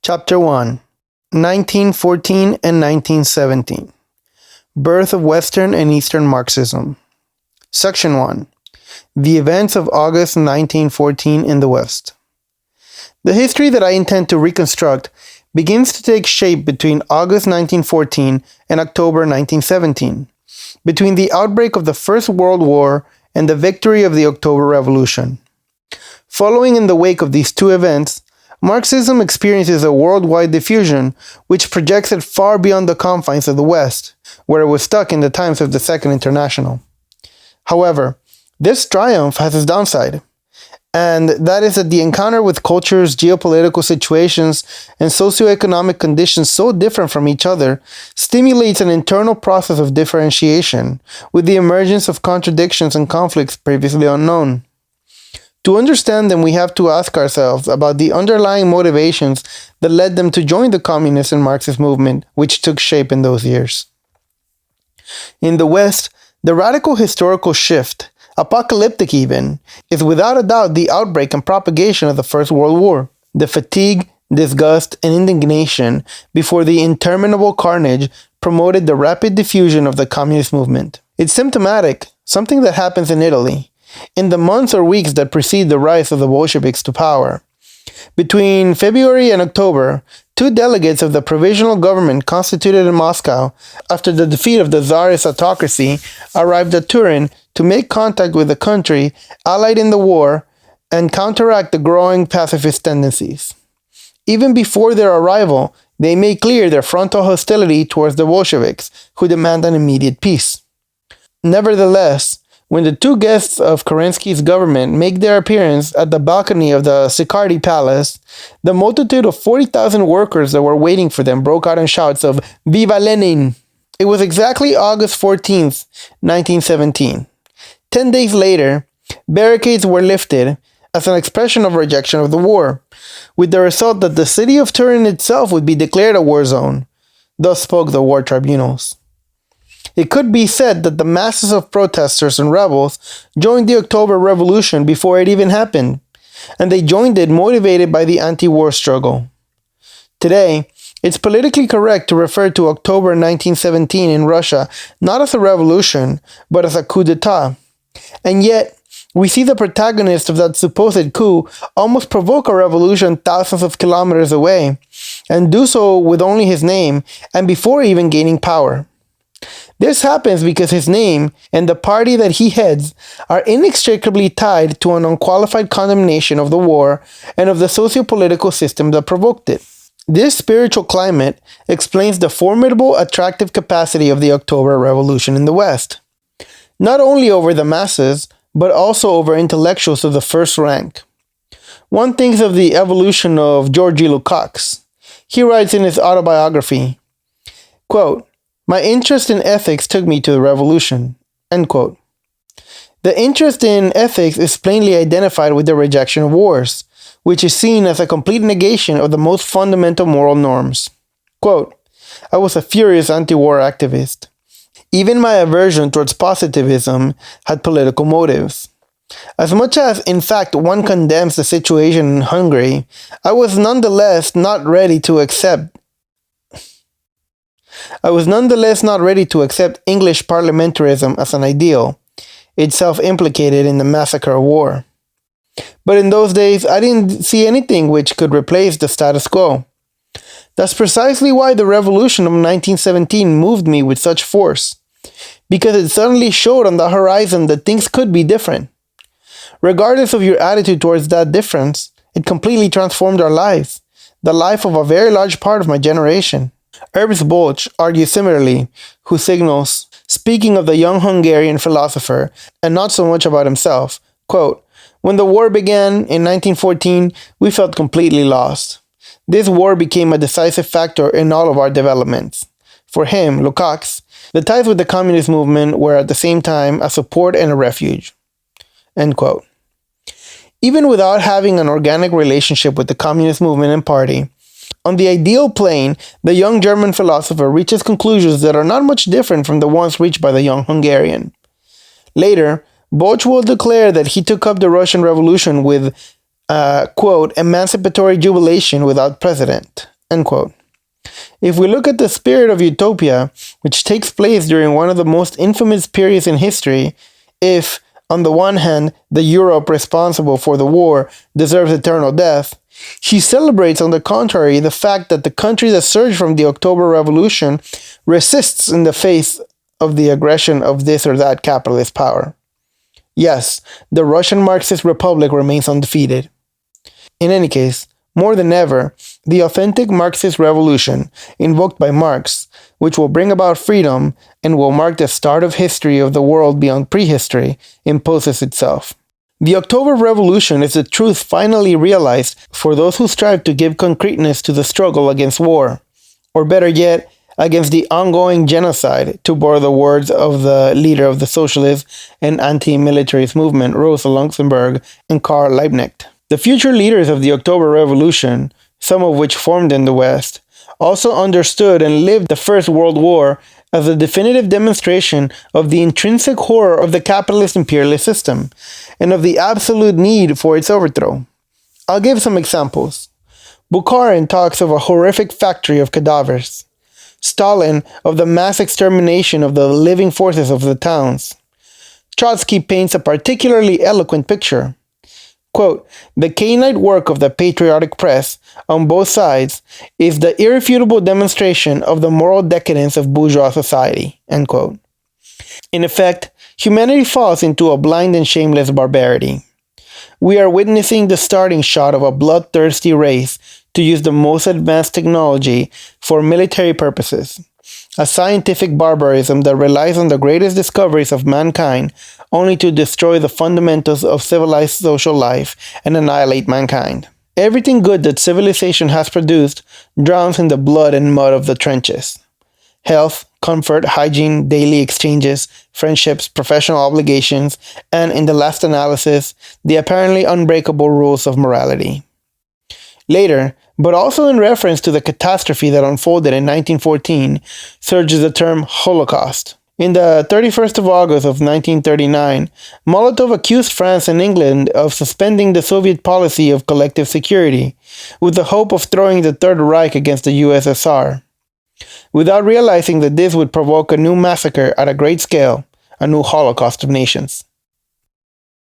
Chapter 1, 1914 and 1917. Birth of Western and Eastern Marxism. Section 1. The events of August 1914 in the West. The history that I intend to reconstruct begins to take shape between August 1914 and October 1917, between the outbreak of the First World War and the victory of the October Revolution. Following in the wake of these two events, Marxism experiences a worldwide diffusion which projects it far beyond the confines of the West, where it was stuck in the times of the Second International. However, this triumph has its downside, and that is that the encounter with cultures, geopolitical situations, and socioeconomic conditions so different from each other stimulates an internal process of differentiation, with the emergence of contradictions and conflicts previously unknown. To understand them, we have to ask ourselves about the underlying motivations that led them to join the communist and Marxist movement, which took shape in those years. In the West, the radical historical shift, apocalyptic even, is without a doubt the outbreak and propagation of the First World War. The fatigue, disgust, and indignation before the interminable carnage promoted the rapid diffusion of the communist movement. It's symptomatic, something that happens in Italy, in the months or weeks that precede the rise of the Bolsheviks to power. Between February and October, two delegates of the provisional government constituted in Moscow after the defeat of the Tsarist autocracy arrived at Turin to make contact with the country allied in the war and counteract the growing pacifist tendencies. Even before their arrival, they made clear their frontal hostility towards the Bolsheviks, who demand an immediate peace. Nevertheless, when the two guests of Kerensky's government make their appearance at the balcony of the Sicardi Palace, the multitude of 40,000 workers that were waiting for them broke out in shouts of "Viva Lenin!" It was exactly August 14th, 1917. 10 days later, barricades were lifted as an expression of rejection of the war, with the result that the city of Turin itself would be declared a war zone. Thus spoke the war tribunals. It could be said that the masses of protesters and rebels joined the October Revolution before it even happened, and they joined it motivated by the anti-war struggle. Today, it's politically correct to refer to October 1917 in Russia not as a revolution, but as a coup d'etat. And yet, we see the protagonist of that supposed coup almost provoke a revolution thousands of kilometers away, and do so with only his name and before even gaining power. This happens because his name and the party that he heads are inextricably tied to an unqualified condemnation of the war and of the socio-political system that provoked it. This spiritual climate explains the formidable attractive capacity of the October Revolution in the West, not only over the masses, but also over intellectuals of the first rank. One thinks of the evolution of Georgy Lukács. He writes in his autobiography, quote, "My interest in ethics took me to the revolution." End quote. The interest in ethics is plainly identified with the rejection of wars, which is seen as a complete negation of the most fundamental moral norms. Quote, "I was a furious anti-war activist. Even my aversion towards positivism had political motives. As much as, in fact, one condemns the situation in Hungary, I was nonetheless not ready to accept English parliamentarism as an ideal, itself implicated in the massacre of war. But in those days, I didn't see anything which could replace the status quo. That's precisely why the revolution of 1917 moved me with such force, because it suddenly showed on the horizon that things could be different. Regardless of your attitude towards that difference, it completely transformed our lives, the life of a very large part of my generation." Ernst Bloch argues similarly, who signals, speaking of the young Hungarian philosopher, and not so much about himself, quote, "When the war began in 1914, we felt completely lost. This war became a decisive factor in all of our developments. For him, Lukács, the ties with the communist movement were at the same time a support and a refuge." End quote. Even without having an organic relationship with the communist movement and party, on the ideal plane, the young German philosopher reaches conclusions that are not much different from the ones reached by the young Hungarian. Later, Bloch will declare that he took up the Russian Revolution with quote, emancipatory jubilation without precedent, End quote. If we look at the spirit of utopia, which takes place during one of the most infamous periods in history, if, on the one hand, the Europe responsible for the war deserves eternal death, she celebrates, on the contrary, the fact that the country that surged from the October Revolution resists in the face of the aggression of this or that capitalist power. Yes, the Russian Marxist Republic remains undefeated. In any case, more than ever, the authentic Marxist revolution, invoked by Marx, which will bring about freedom and will mark the start of history of the world beyond prehistory, imposes itself. The October Revolution is the truth finally realized for those who strive to give concreteness to the struggle against war, or better yet, against the ongoing genocide, to borrow the words of the leader of the socialist and anti-militarist movement, Rosa Luxemburg and Karl Liebknecht. The future leaders of the October Revolution, some of which formed in the West, also understood and lived the First World War as a definitive demonstration of the intrinsic horror of the capitalist imperialist system and of the absolute need for its overthrow. I'll give some examples. Bukharin talks of a horrific factory of cadavers. Stalin of the mass extermination of the living forces of the towns. Trotsky paints a particularly eloquent picture. Quote, "The canine work of the patriotic press, on both sides, is the irrefutable demonstration of the moral decadence of bourgeois society." End quote. In effect, humanity falls into a blind and shameless barbarity. We are witnessing the starting shot of a bloodthirsty race to use the most advanced technology for military purposes. A scientific barbarism that relies on the greatest discoveries of mankind only to destroy the fundamentals of civilized social life and annihilate mankind. Everything good that civilization has produced drowns in the blood and mud of the trenches. Health, comfort, hygiene, daily exchanges, friendships, professional obligations, and, in the last analysis, the apparently unbreakable rules of morality. Later, but also in reference to the catastrophe that unfolded in 1914, surges the term Holocaust. In the 31st of August of 1939, Molotov accused France and England of suspending the Soviet policy of collective security, with the hope of throwing the Third Reich against the USSR. Without realizing that this would provoke a new massacre at a great scale, a new Holocaust of nations.